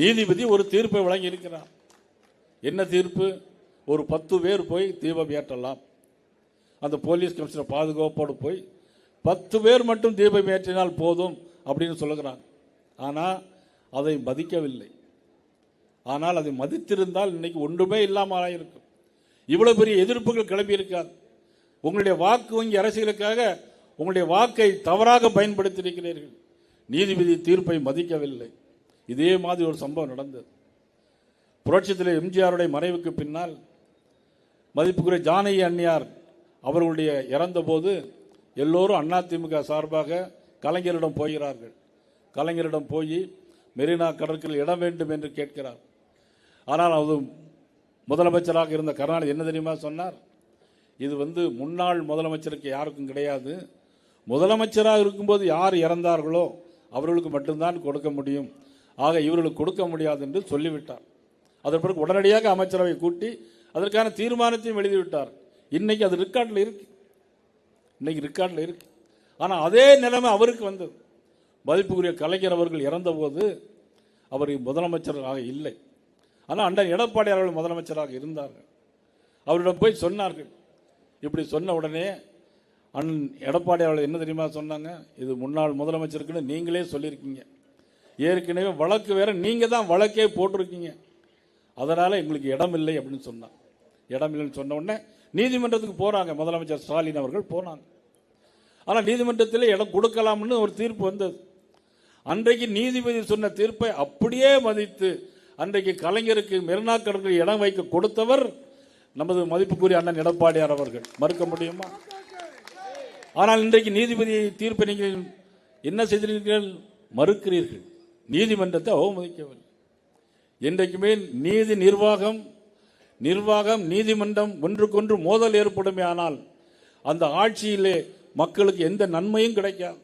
நீதிபதி ஒரு தீர்ப்பை வழங்கி இருக்கிறார். என்ன தீர்ப்பு? ஒரு 10 பேர் போய் தீபம் ஏற்றலாம். அந்த போலீஸ் கமிஷனர் பாதுகாப்போடு போய் 10 பேர் மட்டும் தீபம் ஏற்றினால் போதும் அப்படின்னு சொல்லுகிறாங்க. ஆனால் அதை மதிக்கவில்லை. ஆனால் அதை மதித்திருந்தால் இன்னைக்கு ஒன்றுமே இல்லாமல் ஆயிருக்கும். இவ்வளவு பெரிய எதிர்ப்புகள் கிளம்பி இருக்காது. உங்களுடைய வாக்கு வங்கி அரசியலுக்காக உங்களுடைய வாக்கை தவறாக பயன்படுத்தியிருக்கிறீர்கள். நீதிபதி தீர்ப்பை மதிக்கவில்லை. இதே மாதிரி ஒரு சம்பவம் நடந்தது. புரட்சித்தலைவர் எம்ஜிஆருடைய மறைவுக்கு பின்னால் மதிப்புக்குரிய ஜானகி அண்ணியார் அவர்களுடைய இறந்த போது எல்லோரும் அதிமுக சார்பாக கலைஞரிடம் போகிறார்கள். கலைஞரிடம் போய் மெரினா கடற்கரையில் இடம் வேண்டும் என்று கேட்கிறார். ஆனால் அது முதலமைச்சராக இருந்த கருணாநிதி என்ன தெரியுமா சொன்னார்? இது முன்னாள் முதலமைச்சருக்கு யாருக்கும் கிடையாது. முதலமைச்சராக இருக்கும்போது யார் இறந்தார்களோ அவர்களுக்கு மட்டும்தான் கொடுக்க முடியும். ஆக இவர்களுக்கு கொடுக்க முடியாது என்று சொல்லிவிட்டார். அதன் பிறகு உடனடியாக அமைச்சரவை கூட்டி அதற்கான தீர்மானத்தையும் எழுதிவிட்டார். இன்னைக்கு அது ரெக்கார்டில் இருக்கு. ஆனால் அதே நிலைமை அவருக்கு வந்தது. மதிப்புக்குரிய கலைஞர் அவர்கள் இறந்தபோது அவர் முதலமைச்சராக இல்லை. ஆனால் அண்ணன் எடப்பாடி அவர்கள் முதலமைச்சராக இருந்தார்கள். அவரிடம் போய் சொன்னார்கள். இப்படி சொன்ன உடனே அண்ணன் எடப்பாடி அவர்கள் என்ன தெரியுமா சொன்னாங்க? இது முன்னாள் முதலமைச்சருக்குன்னு நீங்களே சொல்லியிருக்கீங்க. ஏற்கனவே வழக்கு வேற, நீங்க தான் வழக்கே போட்டிருக்கீங்க. அதனால எங்களுக்கு இடம் இல்லை அப்படின்னு சொன்னாங்க. இடம் இல்லைன்னு சொன்ன உடனே நீதிமன்றத்துக்கு போறாங்க. முதலமைச்சர் ஸ்டாலின் அவர்கள் போனாங்க. ஆனால் நீதிமன்றத்தில் இடம் கொடுக்கலாம்னு ஒரு தீர்ப்பு வந்தது. அன்றைக்கு நீதிபதி சொன்ன தீர்ப்பை அப்படியே மதித்து அன்றைக்கு கலைஞருக்கு மெரினா கடற்கரையில் இடம் வைக்க கொடுத்தவர் நமது மதிப்புக்குரிய அண்ணன் எடப்பாடியார் அவர்கள். மறுக்க முடியுமா? ஆனால் இன்றைக்கு நீதிபதி தீர்ப்பை நீங்கள் என்ன செய்தீர்கள்? மறுக்கிறீர்கள். நீதிமன்றத்தை அவமதிக்கவில்லை. என்றைக்குமே நீதி நிர்வாகம் நீதிமன்றம் ஒன்றுக்கொன்று மோதல் ஏற்படுமே ஆனால் அந்த ஆட்சியிலே மக்களுக்கு எந்த நன்மையும் கிடைக்காது.